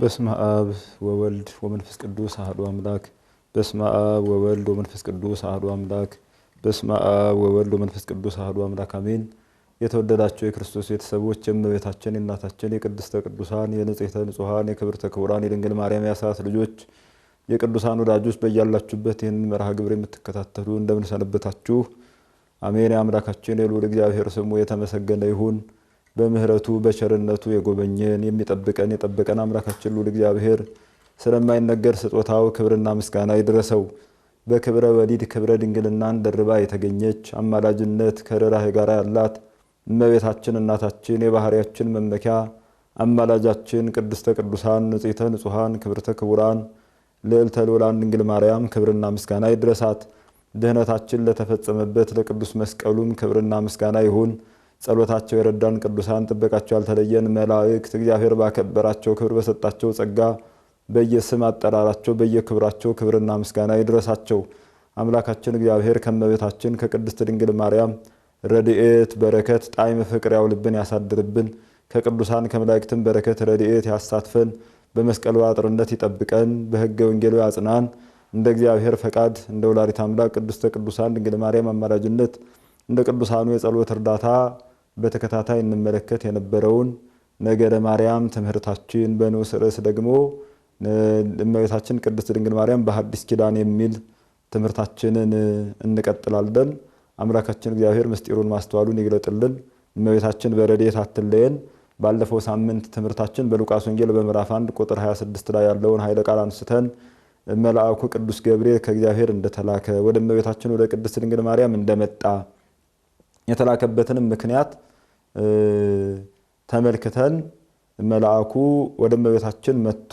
በስመ አብ ወወልድ ወመንፈስ ቅዱስ አሐዱ አምላክ። በስመ አብ ወወልድ ወመንፈስ ቅዱስ አሐዱ አምላክ። በስመ አብ ወወልድ ወመንፈስ ቅዱስ አሐዱ አምላክ አሜን። የተወደዳችሁ የክርስቶስ ቤተሰቦች የእመቤታችን የእናታችን የቅድስተ ቅዱሳን የንጽሕተ ንጹሐን የክብርተ ክቡራን የድንግል ማርያም የአስራት ልጆች የቅዱሳን ወዳጆች በያላችሁበት ይህንን መርሃ ግብር የምትከታተሉ እንደምን ሰነበታችሁ? አሜን። የአምላካችን የልዑል እግዚአብሔር ስሙ የተመሰገነ ይሁን። በምህረቱ በቸርነቱ የጎበኘን የሚጠብቀን የጠበቀን አምላካችን ልዑል እግዚአብሔር ስለማይነገር ስጦታው ክብርና ምስጋና ይድረሰው። በክብረ ወሊድ ክብረ ድንግልናን ደርባ የተገኘች አማላጅነት ከርኅራኄ ጋር ያላት እመቤታችን እናታችን የባህሪያችን መመኪያ አማላጃችን ቅድስተ ቅዱሳን ንጽሕተ ንጹሐን ክብርተ ክቡራን ልዕልተ ልዑላን ድንግል ማርያም ክብርና ምስጋና ይድረሳት። ድኅነታችን ለተፈጸመበት ለቅዱስ መስቀሉም ክብርና ምስጋና ይሁን። ጸሎታቸው የረዳን ቅዱሳን ጥበቃቸው ያልተለየን መላእክት እግዚአብሔር ባከበራቸው ክብር በሰጣቸው ጸጋ በየስም አጠራራቸው በየክብራቸው ክብርና ምስጋና ይድረሳቸው። አምላካችን እግዚአብሔር ከእመቤታችን ከቅድስት ድንግል ማርያም ረድኤት በረከት ጣዕመ ፍቅር ያውልብን ያሳድርብን። ከቅዱሳን ከመላእክትም በረከት ረድኤት ያሳትፈን። በመስቀሉ አጥርነት ይጠብቀን። በሕገ ወንጌሉ ያጽናን። እንደ እግዚአብሔር ፈቃድ እንደ ወላዲተ አምላክ ቅድስተ ቅዱሳን ድንግል ማርያም አማላጅነት እንደ ቅዱሳኑ የጸሎት እርዳታ በተከታታይ እንመለከት የነበረውን ነገረ ማርያም ትምህርታችን በንዑስ ርዕስ ደግሞ እመቤታችን ቅድስት ድንግል ማርያም በሐዲስ ኪዳን የሚል ትምህርታችንን እንቀጥላለን። አምላካችን እግዚአብሔር ምስጢሩን ማስተዋሉን ይግለጥልን። እመቤታችን በረድኤት አትለየን። ባለፈው ሳምንት ትምህርታችን በሉቃስ ወንጌል በምዕራፍ 1 ቁጥር 26 ላይ ያለውን ኃይለ ቃል አንስተን መልአኩ ቅዱስ ገብርኤል ከእግዚአብሔር እንደተላከ ወደ እመቤታችን ወደ ቅድስት ድንግል ማርያም እንደመጣ የተላከበትንም ምክንያት ተመልክተን መልአኩ ወደ እመቤታችን መጥቶ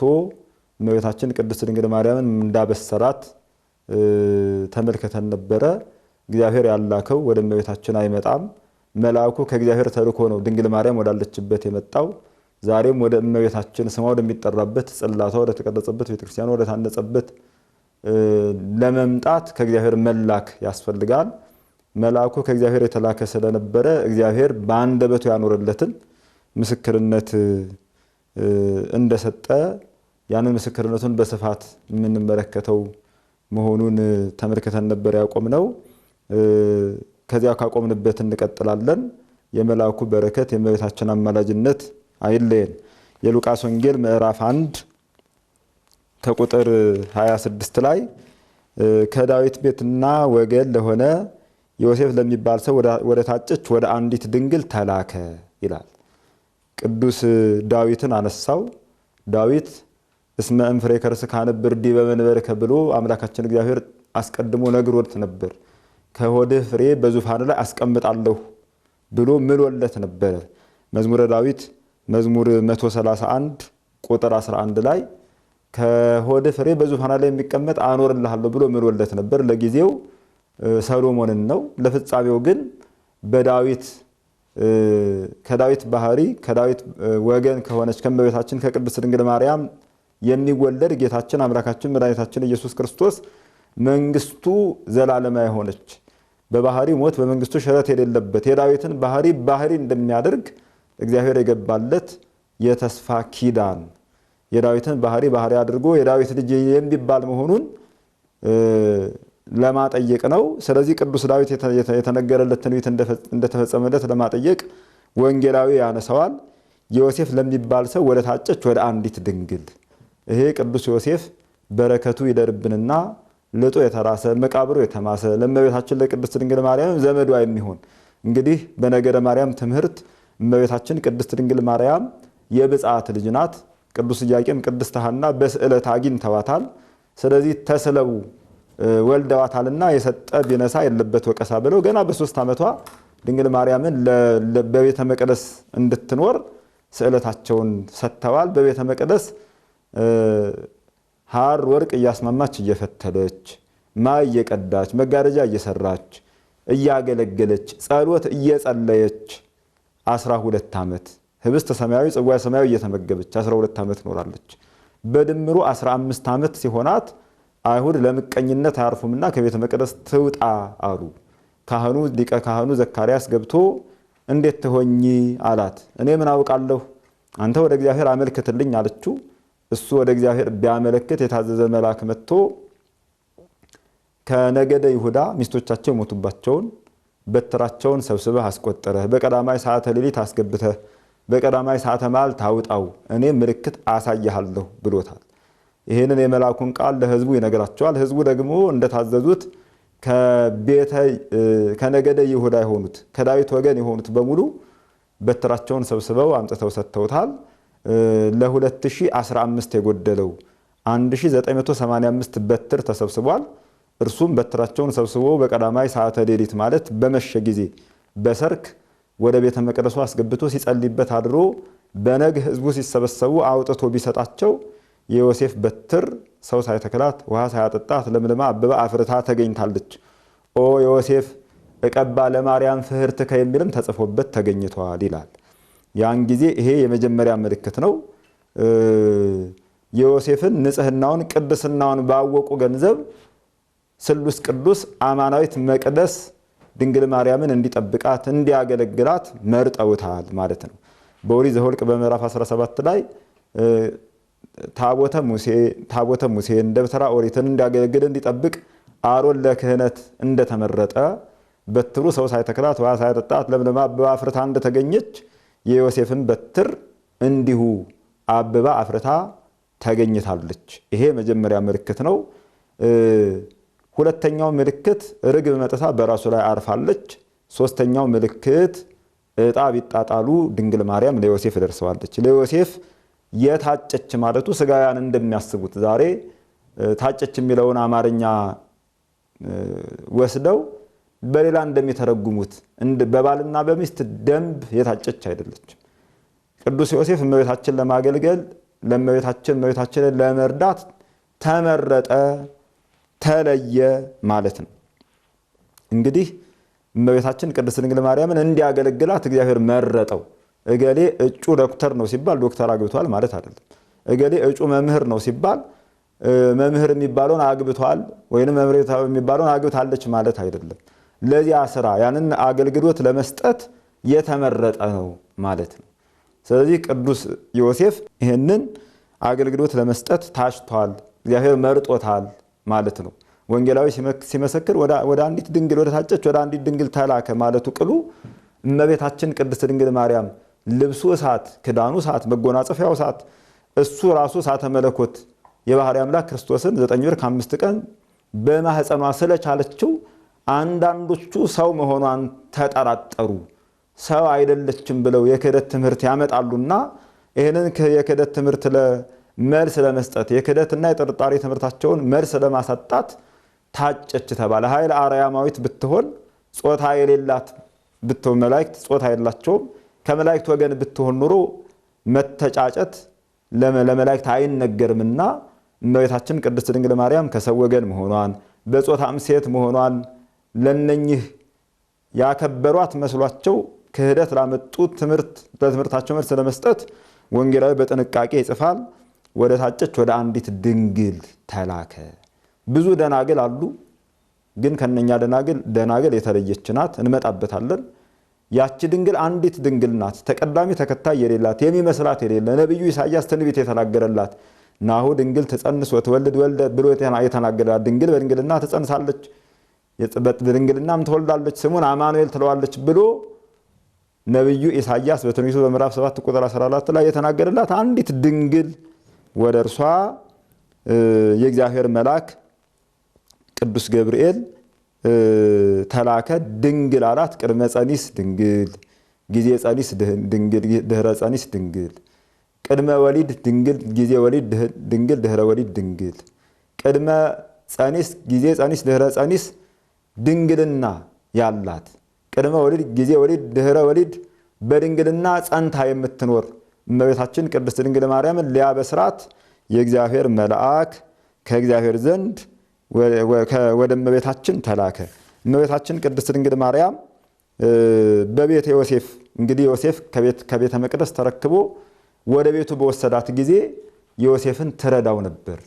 እመቤታችን ቅድስት ድንግል ማርያምን እንዳበሰራት ተመልክተን ነበረ። እግዚአብሔር ያላከው ወደ እመቤታችን አይመጣም። መልአኩ ከእግዚአብሔር ተልኮ ነው ድንግል ማርያም ወዳለችበት የመጣው። ዛሬም ወደ እመቤታችን ስሟ ወደሚጠራበት ጽላቷ ወደ ተቀረጸበት ቤተክርስቲያኗ ወደ ታነጸበት ለመምጣት ከእግዚአብሔር መላክ ያስፈልጋል። መልአኩ ከእግዚአብሔር የተላከ ስለነበረ እግዚአብሔር በአንደበቱ ያኖረለትን ምስክርነት እንደሰጠ ያንን ምስክርነቱን በስፋት የምንመለከተው መሆኑን ተመልክተን ነበር ያቆምነው። ከዚያ ካቆምንበት እንቀጥላለን። የመልአኩ በረከት የእመቤታችን አማላጅነት አይለየን። የሉቃስ ወንጌል ምዕራፍ 1 ከቁጥር 26 ላይ ከዳዊት ቤትና ወገን ለሆነ ዮሴፍ ለሚባል ሰው ወደ ታጨች ወደ አንዲት ድንግል ተላከ ይላል። ቅዱስ ዳዊትን አነሳው። ዳዊት እስመ እምፍሬ ከርስከ አነብር ዲበ መንበርከ ብሎ አምላካችን እግዚአብሔር አስቀድሞ ነግሮት ነበር። ከሆድህ ፍሬ በዙፋን ላይ አስቀምጣለሁ ብሎ ምሎለት ነበረ። መዝሙረ ዳዊት መዝሙር 131 ቁጥር 11 ላይ ከሆድህ ፍሬ በዙፋን ላይ የሚቀመጥ አኖርልሃለሁ ብሎ ምሎለት ነበር። ለጊዜው ሰሎሞንን ነው። ለፍጻሜው ግን በዳዊት ከዳዊት ባህሪ ከዳዊት ወገን ከሆነች ከእመቤታችን ከቅድስት ድንግል ማርያም የሚወለድ ጌታችን አምላካችን መድኃኒታችን ኢየሱስ ክርስቶስ መንግስቱ ዘላለማዊ ሆነች። በባህሪ ሞት በመንግስቱ ሽረት የሌለበት የዳዊትን ባህሪ እንደሚያደርግ እግዚአብሔር የገባለት የተስፋ ኪዳን የዳዊትን ባህሪ አድርጎ የዳዊት ልጅ የሚባል መሆኑን ለማጠየቅ ነው። ስለዚህ ቅዱስ ዳዊት የተነገረለት ትንቢት እንደተፈጸመለት ለማጠየቅ ወንጌላዊ ያነሳዋል። ዮሴፍ ለሚባል ሰው ወደ ታጨች ወደ አንዲት ድንግል። ይሄ ቅዱስ ዮሴፍ በረከቱ ይደርብንና ልጦ የተራሰ መቃብሩ የተማሰ ለእመቤታችን ለቅድስት ድንግል ማርያም ዘመዷ የሚሆን እንግዲህ በነገረ ማርያም ትምህርት እመቤታችን ቅድስት ድንግል ማርያም የብፅዓት ልጅ ናት። ቅዱስ ኢያቄም ቅድስት ሐና በስዕለት አግኝተዋታል። ስለዚህ ተስለው ወልደዋታልና የሰጠ ቢነሳ የለበት ወቀሳ ብለው ገና በ3 ዓመቷ ድንግል ማርያምን በቤተ መቅደስ እንድትኖር ስዕለታቸውን ሰጥተዋል። በቤተ መቅደስ ሐር ወርቅ እያስማማች እየፈተለች ማይ እየቀዳች መጋረጃ እየሰራች እያገለገለች ጸሎት እየጸለየች 12 ዓመት ህብስተ ሰማያዊ ጽዋ ሰማያዊ እየተመገበች 12 ዓመት ኖራለች። በድምሩ 15 ዓመት ሲሆናት አይሁድ ለምቀኝነት አያርፉምና ከቤተ መቅደስ ትውጣ አሉ። ካህኑ ሊቀ ካህኑ ዘካርያስ ገብቶ እንዴት ትሆኚ አላት። እኔ ምን አውቃለሁ አንተ ወደ እግዚአብሔር አመልክትልኝ አለችው። እሱ ወደ እግዚአብሔር ቢያመለክት የታዘዘ መልአክ መጥቶ ከነገደ ይሁዳ ሚስቶቻቸው ሞቱባቸውን በትራቸውን ሰብስበህ አስቆጠረህ በቀዳማይ ሰዓተ ሌሊት አስገብተህ በቀዳማይ ሰዓተ መዓልት ታውጣው እኔ ምልክት አሳያለሁ ብሎታል። ይሄንን የመልአኩን ቃል ለሕዝቡ ይነግራቸዋል። ሕዝቡ ደግሞ እንደታዘዙት ከነገደ ይሁዳ የሆኑት ከዳዊት ወገን የሆኑት በሙሉ በትራቸውን ሰብስበው አምጥተው ሰጥተውታል። ለ2015 የጎደለው 1985 በትር ተሰብስቧል። እርሱም በትራቸውን ሰብስቦ በቀዳማይ ሰዓተ ሌሊት ማለት በመሸ ጊዜ በሰርክ ወደ ቤተ መቅደሱ አስገብቶ ሲጸልይበት አድሮ በነግ ሕዝቡ ሲሰበሰቡ አውጥቶ ቢሰጣቸው የዮሴፍ በትር ሰው ሳይተክላት ውሃ ሳያጠጣት ለምልማ አበባ አፍርታ ተገኝታለች። ኦ ዮሴፍ እቀባ ለማርያም ፍህርትከ የሚልም ተጽፎበት ተገኝቷል ይላል። ያን ጊዜ ይሄ የመጀመሪያ ምልክት ነው። የዮሴፍን ንጽህናውን ቅድስናውን ባወቁ ገንዘብ ስሉስ ቅዱስ አማናዊት መቅደስ ድንግል ማርያምን እንዲጠብቃት እንዲያገለግላት መርጠውታል ማለት ነው። በኦሪት ዘኍልቍ በምዕራፍ 17 ላይ ታቦተ ሙሴን ደብተራ ኦሪትን እንዲያገለግል እንዲጠብቅ አሮን ለክህነት እንደተመረጠ በትሩ ሰው ሳይተክላት ውሃ ሳያጠጣት ለምልማ አበባ አፍርታ እንደተገኘች የዮሴፍን በትር እንዲሁ አበባ አፍርታ ተገኝታለች። ይሄ መጀመሪያ ምልክት ነው። ሁለተኛው ምልክት ርግብ መጥታ በራሱ ላይ አርፋለች። ሶስተኛው ምልክት ዕጣ ቢጣጣሉ ድንግል ማርያም ለዮሴፍ ደርሰዋለች። ለዮሴፍ የታጨች ማለቱ ስጋውያን እንደሚያስቡት ዛሬ ታጨች የሚለውን አማርኛ ወስደው በሌላ እንደሚተረጉሙት በባልና በሚስት ደንብ የታጨች አይደለችም። ቅዱስ ዮሴፍ እመቤታችን ለማገልገል እመቤታችንን ለመርዳት ተመረጠ፣ ተለየ ማለት ነው። እንግዲህ እመቤታችን ቅድስት ድንግል ማርያምን እንዲያገለግላት እግዚአብሔር መረጠው። እገሌ እጩ ዶክተር ነው ሲባል ዶክተር አግብቷል ማለት አይደለም። እገሌ እጩ መምህር ነው ሲባል መምህር የሚባለውን አግብቷል ወይንም መምህር የሚባለውን አግብታለች ማለት አይደለም። ለዚያ ስራ ያንን አገልግሎት ለመስጠት የተመረጠ ነው ማለት ነው። ስለዚህ ቅዱስ ዮሴፍ ይህንን አገልግሎት ለመስጠት ታጭቷል፣ እግዚአብሔር መርጦታል ማለት ነው። ወንጌላዊ ሲመሰክር ወደ አንዲት ድንግል ወደ ታጨች ወደ አንዲት ድንግል ተላከ ማለቱ ቅሉ እመቤታችን ቅድስት ድንግል ማርያም ልብሱ እሳት፣ ክዳኑ እሳት፣ መጎናጸፊያው እሳት፣ እሱ ራሱ እሳተ መለኮት የባህሪ አምላክ ክርስቶስን 9 ወር ከ5 ቀን በማህፀኗ ስለቻለችው አንዳንዶቹ ሰው መሆኗን ተጠራጠሩ። ሰው አይደለችም ብለው የክህደት ትምህርት ያመጣሉና ይህንን የክህደት ትምህርት መልስ ለመስጠት የክህደትና የጥርጣሬ ትምህርታቸውን መልስ ለማሳጣት ታጨች ተባለ። ኃይል አርያማዊት ብትሆን ጾታ የሌላት ብትሆን መላእክት ጾታ የላቸውም። ከመላእክት ወገን ብትሆን ኑሮ መተጫጨት ለመላእክት አይነገርምና እመቤታችን ቅድስት ድንግል ማርያም ከሰው ወገን መሆኗን በጾታም ሴት መሆኗን ለነኚህ ያከበሯት መስሏቸው ክህደት ላመጡት ለትምህርታቸው መልስ ለመስጠት ወንጌላዊ በጥንቃቄ ይጽፋል። ወደ ታጨች ወደ አንዲት ድንግል ተላከ። ብዙ ደናግል አሉ፣ ግን ከነኛ ደናግል የተለየች ናት። እንመጣበታለን። ያቺ ድንግል አንዲት ድንግል ናት። ተቀዳሚ ተከታይ የሌላት የሚመስላት የሌለ ነብዩ ኢሳይያስ ትንቢት የተናገረላት ናሁ ድንግል ትጸንስ ወትወልድ ወልደ ብሎ የተናገረላት ድንግል በድንግልና ትጸንሳለች በድንግልናም ትወልዳለች ስሙን አማኑኤል ትለዋለች ብሎ ነብዩ ኢሳይያስ በትንቢቱ በምዕራፍ 7 ቁጥር 14 ላይ የተናገረላት አንዲት ድንግል ወደ እርሷ የእግዚአብሔር መልአክ ቅዱስ ገብርኤል ተላከ። ድንግል አላት። ቅድመ ጸኒስ ድንግል፣ ጊዜ ጸኒስ ድንግል፣ ድህረ ጸኒስ ድንግል፣ ቅድመ ወሊድ ድንግል፣ ጊዜ ወሊድ ድንግል፣ ድህረ ወሊድ ድንግል፣ ቅድመ ጸኒስ፣ ጊዜ ጸኒስ፣ ድህረ ጸኒስ ድንግልና ያላት፣ ቅድመ ወሊድ፣ ጊዜ ወሊድ፣ ድህረ ወሊድ በድንግልና ጸንታ የምትኖር እመቤታችን ቅድስት ድንግል ማርያምን ሊያበስራት የእግዚአብሔር መልአክ ከእግዚአብሔር ዘንድ ወደ እመቤታችን ተላከ። እመቤታችን ቅድስት ድንግል ማርያም በቤተ ዮሴፍ እንግዲህ ዮሴፍ ከቤተ መቅደስ ተረክቦ ወደ ቤቱ በወሰዳት ጊዜ ዮሴፍን ትረዳው ነበር።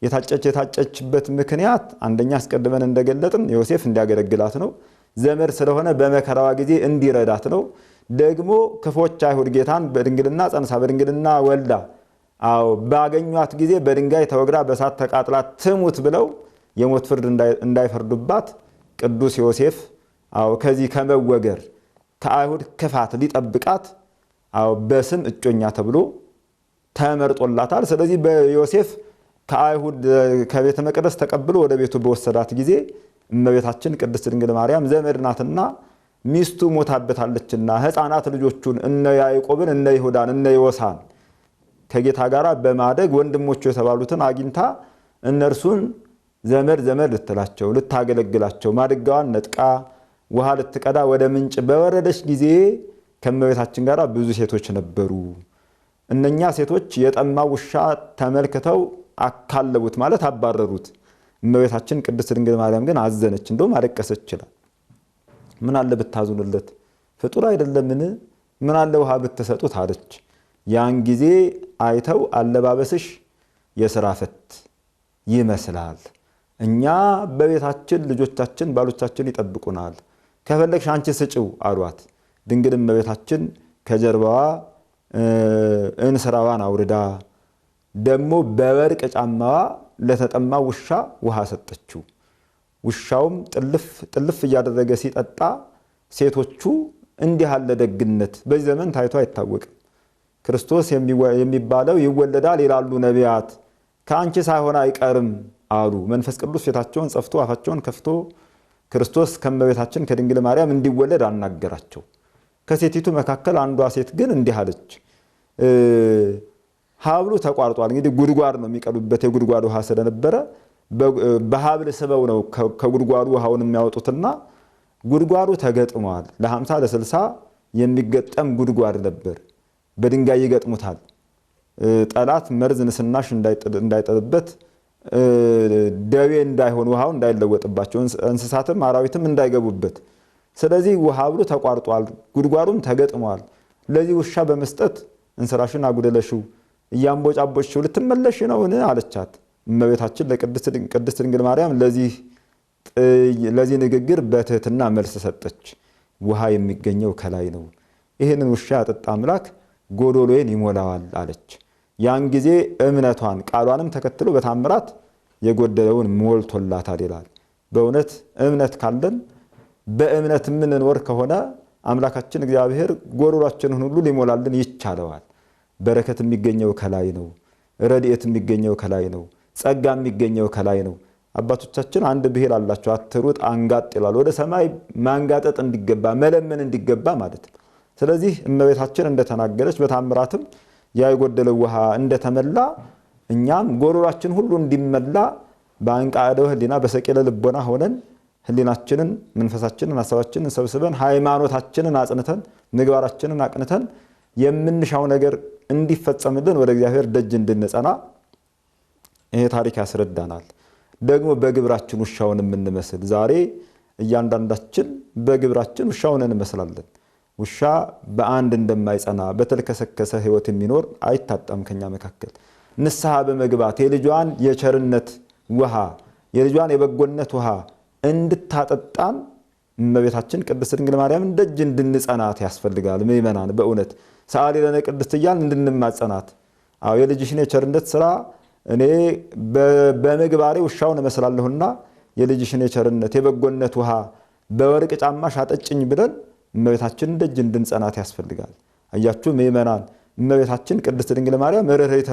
የታጨችበት ምክንያት አንደኛ አስቀድመን እንደገለጥን ዮሴፍ እንዲያገለግላት ነው። ዘመድ ስለሆነ በመከራዋ ጊዜ እንዲረዳት ነው። ደግሞ ክፎች አይሁድ ጌታን በድንግልና ጸንሳ በድንግልና ወልዳ አዎ ባገኙት ጊዜ በድንጋይ ተወግራ በሳት ተቃጥላ ትሙት ብለው የሞት ፍርድ እንዳይፈርዱባት ቅዱስ ዮሴፍ አዎ ከዚህ ከመወገር ከአይሁድ ክፋት ሊጠብቃት አዎ በስም እጮኛ ተብሎ ተመርጦላታል። ስለዚህ በዮሴፍ ከአይሁድ ከቤተ መቅደስ ተቀብሎ ወደ ቤቱ በወሰዳት ጊዜ እመቤታችን ቅድስት ድንግል ማርያም ዘመድ ናትና ሚስቱ ሞታበታለችና ሕፃናት ልጆቹን እነ ያዕቆብን እነ ይሁዳን እነ ዮሳን ከጌታ ጋር በማደግ ወንድሞቹ የተባሉትን አግኝታ እነርሱን ዘመድ ልትላቸው ልታገለግላቸው ማድጋዋን ነጥቃ ውሃ ልትቀዳ ወደ ምንጭ በወረደች ጊዜ ከእመቤታችን ጋር ብዙ ሴቶች ነበሩ። እነኛ ሴቶች የጠማ ውሻ ተመልክተው አካለቡት ማለት አባረሩት። እመቤታችን ቅድስት ድንግል ማርያም ግን አዘነች፣ እንደውም አለቀሰች ይላል። ምን አለ ብታዙንለት ፍጡር አይደለምን? ምን አለ ውሃ ብትሰጡት አለች። ያን ጊዜ አይተው አለባበስሽ የሥራ ፈት ይመስላል፣ እኛ በቤታችን ልጆቻችን ባሎቻችን ይጠብቁናል፣ ከፈለግሽ አንቺ ስጪው አሏት። ድንግል እመቤታችን ከጀርባዋ እንስራዋን አውርዳ ደግሞ በወርቅ ጫማዋ ለተጠማ ውሻ ውሃ ሰጠችው። ውሻውም ጥልፍ እያደረገ ሲጠጣ ሴቶቹ እንዲህ ያለ ደግነት በዚህ ዘመን ታይቶ አይታወቅም። ክርስቶስ የሚባለው ይወለዳል ይላሉ ነቢያት፣ ከአንቺ ሳይሆን አይቀርም አሉ። መንፈስ ቅዱስ ፊታቸውን ጸፍቶ አፋቸውን ከፍቶ ክርስቶስ ከእመቤታችን ከድንግል ማርያም እንዲወለድ አናገራቸው። ከሴቲቱ መካከል አንዷ ሴት ግን እንዲህ አለች፣ ሀብሉ ተቋርጧል። እንግዲህ ጉድጓድ ነው የሚቀዱበት፣ የጉድጓድ ውሃ ስለነበረ በሀብል ስበው ነው ከጉድጓዱ ውሃውን የሚያወጡትና ጉድጓዱ ተገጥሟል። ለ50 ለ60 የሚገጠም ጉድጓድ ነበር። በድንጋይ ይገጥሙታል። ጠላት መርዝ ንስናሽ እንዳይጠልበት ደዌ እንዳይሆን ውሃው እንዳይለወጥባቸው እንስሳትም አራዊትም እንዳይገቡበት። ስለዚህ ሀብሉ ተቋርጧል፣ ጉድጓዱም ተገጥሟል። ለዚህ ውሻ በመስጠት እንስራሽን አጉደለሽው እያንቦጫቦችው ልትመለሽ ነውን አለቻት። እመቤታችን ለቅድስት ድንግል ማርያም ለዚህ ንግግር በትህትና መልስ ሰጠች። ውሃ የሚገኘው ከላይ ነው፣ ይህንን ውሻ ያጠጣ አምላክ ጎዶሎዬን ይሞላዋል አለች። ያን ጊዜ እምነቷን ቃሏንም ተከትሎ በታምራት የጎደለውን ሞልቶላታል ይላል። በእውነት እምነት ካለን በእምነት የምንኖር ከሆነ አምላካችን እግዚአብሔር ጎዶሏችንን ሁሉ ሊሞላልን ይቻለዋል። በረከት የሚገኘው ከላይ ነው። ረድኤት የሚገኘው ከላይ ነው። ጸጋ የሚገኘው ከላይ ነው። አባቶቻችን አንድ ብሂል አላቸው፣ አትሩጥ አንጋጥ ይላል። ወደ ሰማይ ማንጋጠጥ እንዲገባ መለመን እንዲገባ ማለት ነው። ስለዚህ እመቤታችን እንደተናገረች በታምራትም ያ የጎደለው ውሃ እንደተመላ እኛም ጎዶሏችን ሁሉ እንዲመላ በአንቃደ ህሊና በሰቂለ ልቦና ሆነን ህሊናችንን መንፈሳችንን ሐሳባችንን ሰብስበን ሃይማኖታችንን አጽንተን ምግባራችንን አቅንተን የምንሻው ነገር እንዲፈጸምልን ወደ እግዚአብሔር ደጅ እንድንጸና ይሄ ታሪክ ያስረዳናል። ደግሞ በግብራችን ውሻውን የምንመስል ዛሬ እያንዳንዳችን በግብራችን ውሻውን እንመስላለን። ውሻ በአንድ እንደማይጸና በተልከሰከሰ ህይወት የሚኖር አይታጣም ከኛ መካከል። ንስሐ በመግባት የልጇን የቸርነት ውሃ የልጇን የበጎነት ውሃ እንድታጠጣን እመቤታችን ቅድስት ድንግል ማርያም ደጅ እንድንጸናት ያስፈልጋል። ምእመናን በእውነት ሰአሊ ለነ ቅድስት እያልን እንድንማጸናት። አዎ የልጅሽን የቸርነት ስራ እኔ በምግባሬ ውሻውን እመስላለሁና የልጅሽን የቸርነት የበጎነት ውሃ በወርቅ ጫማሽ አጠጭኝ ብለን እመቤታችን ደጅ እንድንጸናት ያስፈልጋል። አያችሁ ምእመናን፣ እመቤታችን ቅድስት ድንግል ማርያም ርኅራኄ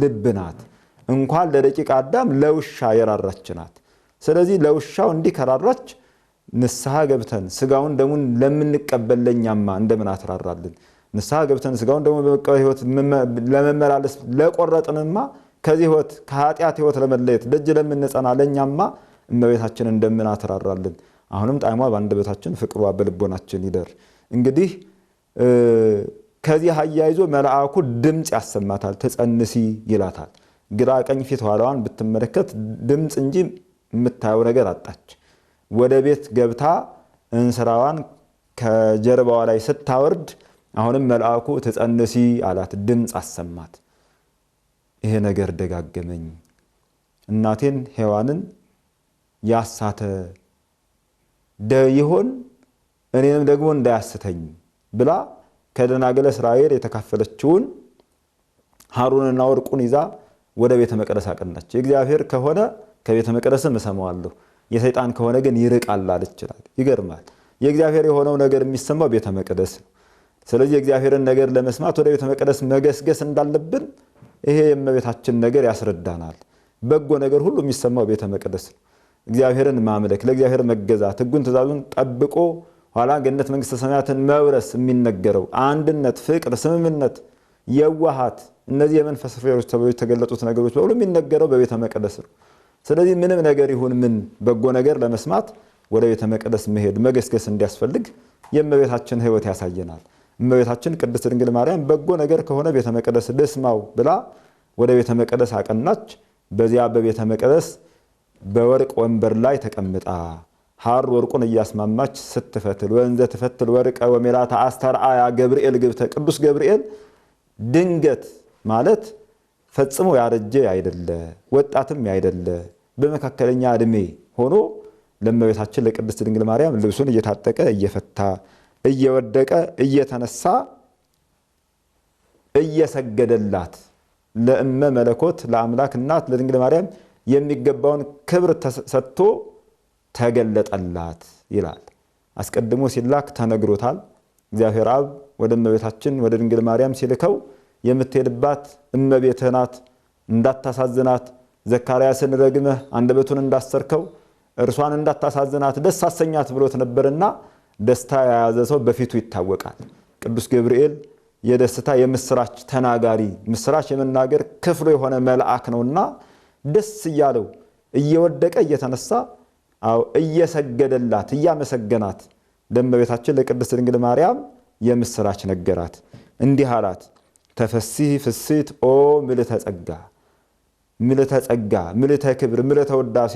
ልብ ናት። እንኳን ለደቂቀ አዳም ለውሻ የራራች ናት። ስለዚህ ለውሻው እንዲከራራች ንስሐ ገብተን ስጋውን ደሙን ለምንቀበል ለኛማ እንደምን አትራራልን? ንስሐ ገብተን ስጋውን ደሙን በመቀበል ህይወት ለመመላለስ ለቆረጥንማ ከዚህ ህይወት ከኃጢአት ህይወት ለመለየት ደጅ ለምንጸና ለኛማ እመቤታችን እንደምን አትራራልን? አሁንም ጣዕሟ በአንደበታችን ፍቅሯ በልቦናችን ይደር። እንግዲህ ከዚህ አያይዞ መልአኩ ድምጽ ያሰማታል፣ ተጸንሲ ይላታል። ግራ ቀኝ ፊት ኋላዋን ብትመለከት ድምጽ እንጂ የምታየው ነገር አጣች። ወደ ቤት ገብታ እንስራዋን ከጀርባዋ ላይ ስታወርድ አሁንም መልአኩ ተጸንሲ አላት፣ ድምጽ አሰማት። ይሄ ነገር ደጋገመኝ፣ እናቴን ሔዋንን ያሳተ ይሆን እኔንም ደግሞ እንዳያስተኝ ብላ ከደናግለ እስራኤል የተካፈለችውን ሐሩንና ወርቁን ይዛ ወደ ቤተ መቅደስ አቀናች። የእግዚአብሔር ከሆነ ከቤተ መቅደስም እሰማዋለሁ፣ የሰይጣን ከሆነ ግን ይርቃል አለች ይላል። ይገርማል። የእግዚአብሔር የሆነው ነገር የሚሰማው ቤተ መቅደስ ነው። ስለዚህ የእግዚአብሔርን ነገር ለመስማት ወደ ቤተ መቅደስ መገስገስ እንዳለብን ይሄ የእመቤታችን ነገር ያስረዳናል። በጎ ነገር ሁሉ የሚሰማው ቤተ መቅደስ ነው። እግዚአብሔርን ማምለክ፣ ለእግዚአብሔር መገዛት፣ ሕጉን ትእዛዙን ጠብቆ ኋላ ገነት መንግስተ ሰማያትን መውረስ የሚነገረው አንድነት፣ ፍቅር፣ ስምምነት፣ የዋሃት እነዚህ የመንፈስ ፍሬዎች ተብለው የተገለጹት ነገሮች በሁሉ የሚነገረው በቤተ መቅደስ ነው። ስለዚህ ምንም ነገር ይሁን ምን በጎ ነገር ለመስማት ወደ ቤተ መቅደስ መሄድ መገስገስ እንዲያስፈልግ የእመቤታችን ሕይወት ያሳየናል። እመቤታችን ቅድስት ድንግል ማርያም በጎ ነገር ከሆነ ቤተ መቅደስ ልስማው ብላ ወደ ቤተ መቅደስ አቀናች። በዚያ በቤተ መቅደስ በወርቅ ወንበር ላይ ተቀምጣ ሐር ወርቁን እያስማማች ስትፈትል ወንዘ ትፈትል ወርቀ ወሜላታ አስተርአያ ገብርኤል ግብተ ቅዱስ ገብርኤል ድንገት ማለት ፈጽሞ ያረጀ አይደለ ወጣትም አይደለ በመካከለኛ ዕድሜ ሆኖ ለእመቤታችን ለቅድስት ድንግል ማርያም ልብሱን እየታጠቀ እየፈታ እየወደቀ እየተነሳ እየሰገደላት ለእመ መለኮት ለአምላክ እናት ለድንግል ማርያም የሚገባውን ክብር ሰጥቶ ተገለጠላት ይላል። አስቀድሞ ሲላክ ተነግሮታል። እግዚአብሔር አብ ወደ እመቤታችን ወደ ድንግል ማርያም ሲልከው የምትሄድባት እመቤትህ ናት፣ እንዳታሳዝናት ዘካርያስን ረግመህ አንደበቱን እንዳሰርከው እርሷን እንዳታሳዝናት ደስ አሰኛት ብሎት ነበርና ደስታ የያዘ ሰው በፊቱ ይታወቃል። ቅዱስ ገብርኤል የደስታ የምስራች ተናጋሪ ምስራች የመናገር ክፍሉ የሆነ መልአክ ነውና ደስ እያለው እየወደቀ እየተነሳ እየሰገደላት እያመሰገናት ለእመቤታችን ለቅድስት ድንግል ማርያም የምስራች ነገራት። እንዲህ አላት፣ ተፈሲህ ፍስት ኦ ምልዕተ ጸጋ ምልዕተ ጸጋ ምልዕተ ክብር ምልዕተ ውዳሴ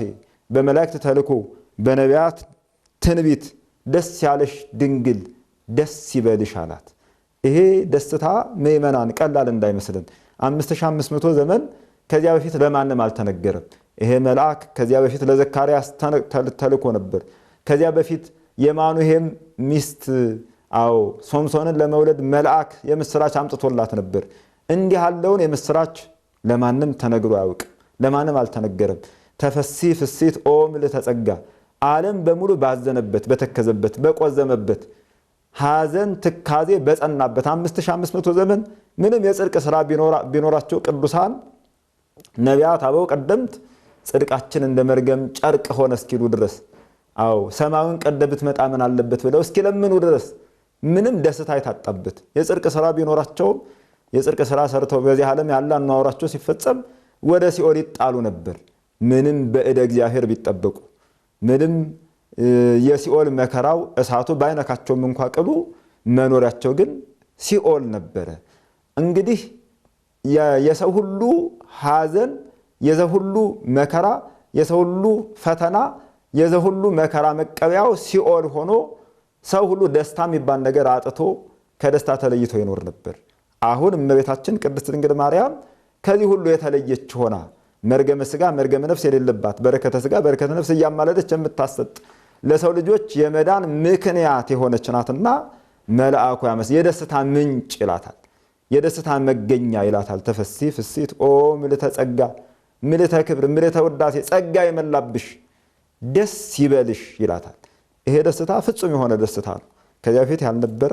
በመላእክት ተልኮ በነቢያት ትንቢት ደስ ያለሽ ድንግል ደስ ይበልሽ አላት። ይሄ ደስታ ምእመናን ቀላል እንዳይመስልን 5500 ዘመን ከዚያ በፊት ለማንም አልተነገረም። ይሄ መልአክ ከዚያ በፊት ለዘካርያስ ተልኮ ነበር። ከዚያ በፊት የማኑሄም ሚስት ሶምሶንን ለመውለድ መልአክ የምስራች አምጥቶላት ነበር። እንዲህ ያለውን የምስራች ለማንም ተነግሮ አያውቅ፣ ለማንም አልተነገረም። ተፈሲህ ፍስት ኦ ምልዕተ ጸጋ ዓለም በሙሉ ባዘነበት በተከዘበት በቆዘመበት ሐዘን ትካዜ በጸናበት 5500 ዘመን ምንም የጽድቅ ሥራ ቢኖራቸው ቅዱሳን ነቢያት አበው ቀደምት ጽድቃችን እንደ መርገም ጨርቅ ሆነ እስኪሉ ድረስ ሰማዩን ቀደ ብትመጣ ምን አለበት ብለው እስኪለምኑ ድረስ ምንም ደስታ የታጣበት የጽድቅ ሥራ ቢኖራቸው የጽድቅ ሥራ ሰርተው በዚህ ዓለም ያለ አኗኗራቸው ሲፈጸም ወደ ሲኦል ይጣሉ ነበር። ምንም በእደ እግዚአብሔር ቢጠበቁ ምንም የሲኦል መከራው እሳቱ ባይነካቸውም እንኳ ቅሉ መኖሪያቸው ግን ሲኦል ነበረ። እንግዲህ የሰው ሁሉ ሐዘን የሰው ሁሉ መከራ የሰው ሁሉ ፈተና የሰው ሁሉ መከራ መቀበያው ሲኦል ሆኖ ሰው ሁሉ ደስታ የሚባል ነገር አጥቶ ከደስታ ተለይቶ ይኖር ነበር። አሁን እመቤታችን ቅድስት ድንግል ማርያም ከዚህ ሁሉ የተለየች ሆና መርገመ ሥጋ መርገመ ነፍስ የሌለባት በረከተ ሥጋ በረከተ ነፍስ እያማለደች የምታሰጥ ለሰው ልጆች የመዳን ምክንያት የሆነች ናትና መልአኩ የደስታ ምንጭ ይላታል፣ የደስታ መገኛ ይላታል። ተፈሲህ ፍስት ኦ ምልዕተ ጸጋ ምልዕተ ክብር ምልዕተ ውዳሴ ጸጋ የመላብሽ ደስ ይበልሽ ይላታል። ይሄ ደስታ ፍጹም የሆነ ደስታ ነው፣ ከዚያ በፊት ያልነበረ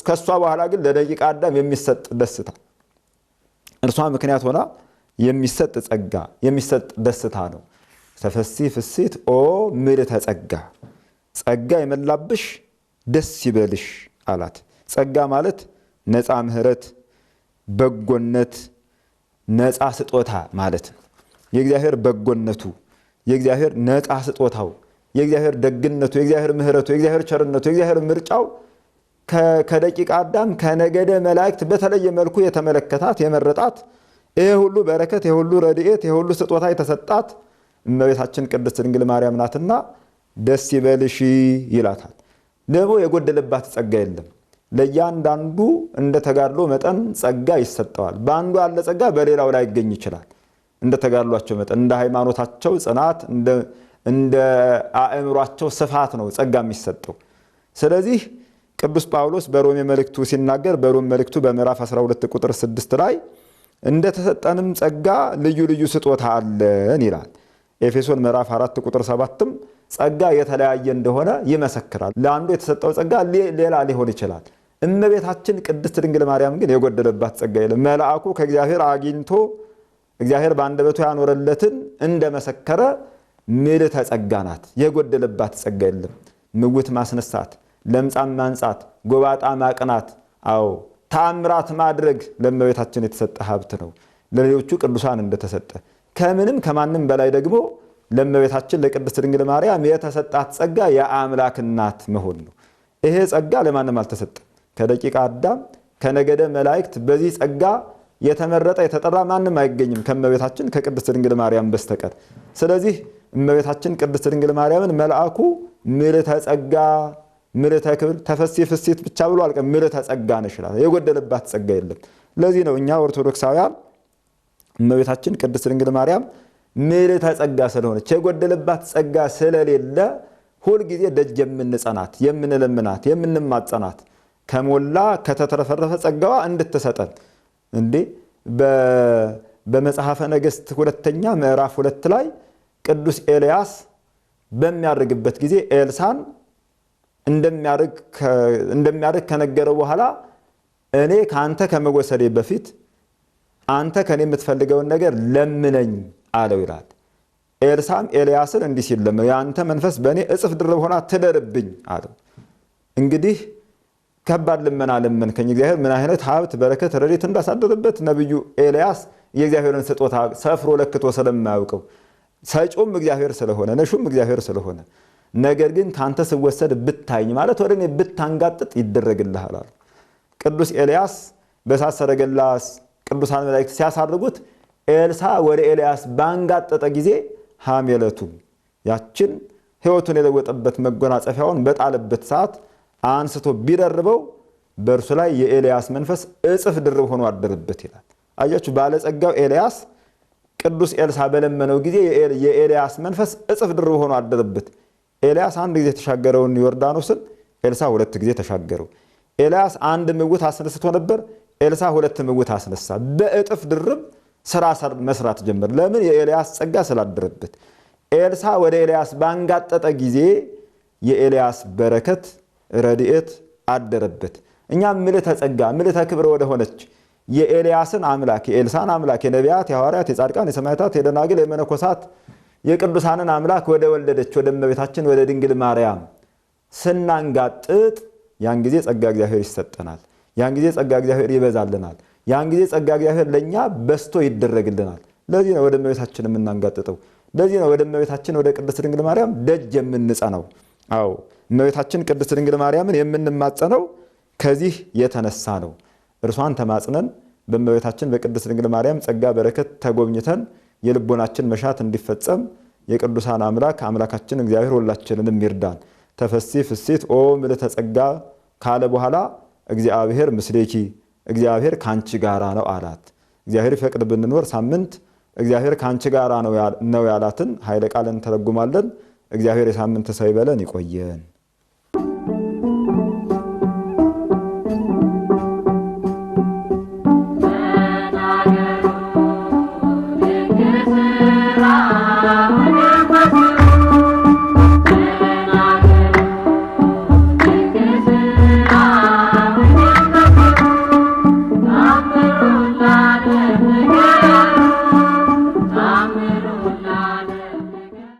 ከሷ በኋላ ግን ለደቂቀ አዳም የሚሰጥ ደስታ እርሷ ምክንያት ሆና የሚሰጥ ጸጋ የሚሰጥ ደስታ ነው። ተፈሲህ ፍስት ኦ ምልዕተ ጸጋ ጸጋ የመላብሽ ደስ ይበልሽ አላት። ጸጋ ማለት ነፃ ምሕረት፣ በጎነት፣ ነፃ ስጦታ ማለት ነው። የእግዚአብሔር በጎነቱ የእግዚአብሔር ነፃ ስጦታው የእግዚአብሔር ደግነቱ የእግዚአብሔር ምሕረቱ የእግዚአብሔር ቸርነቱ የእግዚአብሔር ምርጫው ከደቂቀ አዳም ከነገደ መላእክት በተለየ መልኩ የተመለከታት የመረጣት ይሄ ሁሉ በረከት ይሄ ሁሉ ረድኤት ይሄ ሁሉ ስጦታ የተሰጣት እመቤታችን ቅድስት ድንግል ማርያም ናትና ደስ ይበልሽ ይላታል። ደግሞ የጎደለባት ጸጋ የለም። ለእያንዳንዱ እንደ ተጋድሎ መጠን ጸጋ ይሰጠዋል። በአንዱ ያለ ጸጋ በሌላው ላይ ይገኝ ይችላል። እንደ ተጋድሏቸው መጠን እንደ ሃይማኖታቸው ጽናት እንደ አእምሯቸው ስፋት ነው ጸጋ የሚሰጠው። ስለዚህ ቅዱስ ጳውሎስ በሮሜ መልእክቱ ሲናገር በሮሜ መልእክቱ በምዕራፍ 12 ቁጥር 6 ላይ እንደተሰጠንም ጸጋ ልዩ ልዩ ስጦታ አለን ይላል። ኤፌሶን ምዕራፍ 4 ቁጥር 7ም ጸጋ የተለያየ እንደሆነ ይመሰክራል። ለአንዱ የተሰጠው ጸጋ ሌላ ሊሆን ይችላል። እመቤታችን ቅድስት ድንግል ማርያም ግን የጎደለባት ጸጋ የለም። መልአኩ ከእግዚአብሔር አግኝቶ እግዚአብሔር በአንደበቱ ያኖረለትን እንደመሰከረ ምልዕተ ጸጋ ናት። የጎደለባት ጸጋ የለም። ምውት ማስነሳት፣ ለምጻም ማንጻት፣ ጎባጣ ማቅናት፣ አዎ ተአምራት ማድረግ ለእመቤታችን የተሰጠ ሀብት ነው። ለሌሎቹ ቅዱሳን እንደተሰጠ ከምንም ከማንም በላይ ደግሞ ለእመቤታችን ለቅድስት ድንግል ማርያም የተሰጣት ጸጋ የአምላክ እናት መሆን ነው። ይሄ ጸጋ ለማንም አልተሰጠም። ከደቂቀ አዳም ከነገደ መላእክት በዚህ ጸጋ የተመረጠ የተጠራ ማንም አይገኝም ከእመቤታችን ከቅድስት ድንግል ማርያም በስተቀር። ስለዚህ እመቤታችን ቅድስት ድንግል ማርያምን መልአኩ ምልዕተ ጸጋ ምልዕተ ክብር ተፈሥሒ ፍሥሕት ብቻ ብሎ አልቀም። ምልዕተ ጸጋ ነሽ ይላል። የጎደለባት ጸጋ የለም። ለዚህ ነው እኛ ኦርቶዶክሳውያን እመቤታችን ቅድስት ድንግል ማርያም ምልዕተ ጸጋ ስለሆነች የጎደለባት ጸጋ ስለሌለ ሁልጊዜ ደጅ የምንጸናት የምንለምናት የምንማጸናት ከሞላ ከተትረፈረፈ ጸጋዋ እንድትሰጠን እንዴ በመጽሐፈ ነገሥት ሁለተኛ ምዕራፍ 2 ላይ ቅዱስ ኤልያስ በሚያርግበት ጊዜ ኤልሳን እንደሚያርግ ከነገረው በኋላ እኔ ካንተ ከመወሰዴ በፊት አንተ ከኔ የምትፈልገውን ነገር ለምነኝ አለው ይላል። ኤልሳም ኤልያስን እንዲህ ሲል ለምን ያንተ መንፈስ በእኔ እጥፍ ድርብ ሆና ትደርብኝ አለው። እንግዲህ ከባድ ልመና ለመንከኝ። እግዚአብሔር ምን አይነት ሀብት በረከት ረድኤት እንዳሳደረበት ነብዩ ኤልያስ የእግዚአብሔርን ስጦታ ሰፍሮ ለክቶ ስለማያውቀው ሰጪውም እግዚአብሔር ስለሆነ ነሹም እግዚአብሔር ስለሆነ ነገር ግን ካንተ ስወሰድ ብታይኝ ማለት ወደ እኔ ብታንጋጥጥ ይደረግልሃል አለ። ቅዱስ ኤልያስ በእሳት ሰረገላ ቅዱሳን መላእክት ሲያሳርጉት ኤልሳ ወደ ኤልያስ ባንጋጠጠ ጊዜ ሐሜለቱ ያችን ሕይወቱን የለወጠበት መጎናጸፊያውን በጣለበት ሰዓት አንስቶ ቢደርበው በእርሱ ላይ የኤልያስ መንፈስ እጥፍ ድርብ ሆኖ አደረበት ይላል። አያችሁ ባለጸጋው ኤልያስ ቅዱስ ኤልሳ በለመነው ጊዜ የኤልያስ መንፈስ እጥፍ ድርብ ሆኖ አደረበት። ኤልያስ አንድ ጊዜ ተሻገረውን ዮርዳኖስን ኤልሳ ሁለት ጊዜ ተሻገረው። ኤልያስ አንድ ምውት አስነስቶ ነበር፣ ኤልሳ ሁለት ምውት አስነሳ። በእጥፍ ድርብ ስራ መስራት ጀመር። ለምን? የኤልያስ ጸጋ ስላደረበት። ኤልሳ ወደ ኤልያስ ባንጋጠጠ ጊዜ የኤልያስ በረከት ረድኤት አደረበት። እኛም ምልዕተ ጸጋ ምልዕተ ክብር ወደ ሆነች የኤልያስን አምላክ የኤልሳን አምላክ የነቢያት የሐዋርያት የጻድቃን የሰማዕታት የደናግል የመነኮሳት የቅዱሳንን አምላክ ወደ ወለደች ወደ እመቤታችን ወደ ድንግል ማርያም ስናንጋጥጥ ያን ጊዜ ጸጋ እግዚአብሔር ይሰጠናል። ያን ጊዜ ጸጋ እግዚአብሔር ይበዛልናል። ያን ጊዜ ጸጋ እግዚአብሔር ለኛ በስቶ ይደረግልናል። ለዚህ ነው ወደ እመቤታችን የምናንጋጥጠው። ለዚህ ነው ወደ እመቤታችን ወደ ቅድስት ድንግል ማርያም ደጅ የምንጸናው። አዎ እመቤታችን ቅድስት ድንግል ማርያምን የምንማጸነው ከዚህ የተነሳ ነው። እርሷን ተማጽነን በእመቤታችን በቅድስት ድንግል ማርያም ጸጋ በረከት ተጎብኝተን የልቦናችን መሻት እንዲፈጸም የቅዱሳን አምላክ አምላካችን እግዚአብሔር ሁላችንንም ይርዳን። ተፈሥሒ ፍሥሕት ኦ ምልዕተ ጸጋ ካለ በኋላ እግዚአብሔር ምስሌኪ እግዚአብሔር ካንቺ ጋራ ነው አላት። እግዚአብሔር ይፈቅድ ብንኖር ሳምንት እግዚአብሔር ካንቺ ጋራ ነው ያላትን ኃይለ ቃልን ተረጉማለን። እግዚአብሔር የሳምንት ሰው ይበለን። ይቆየን።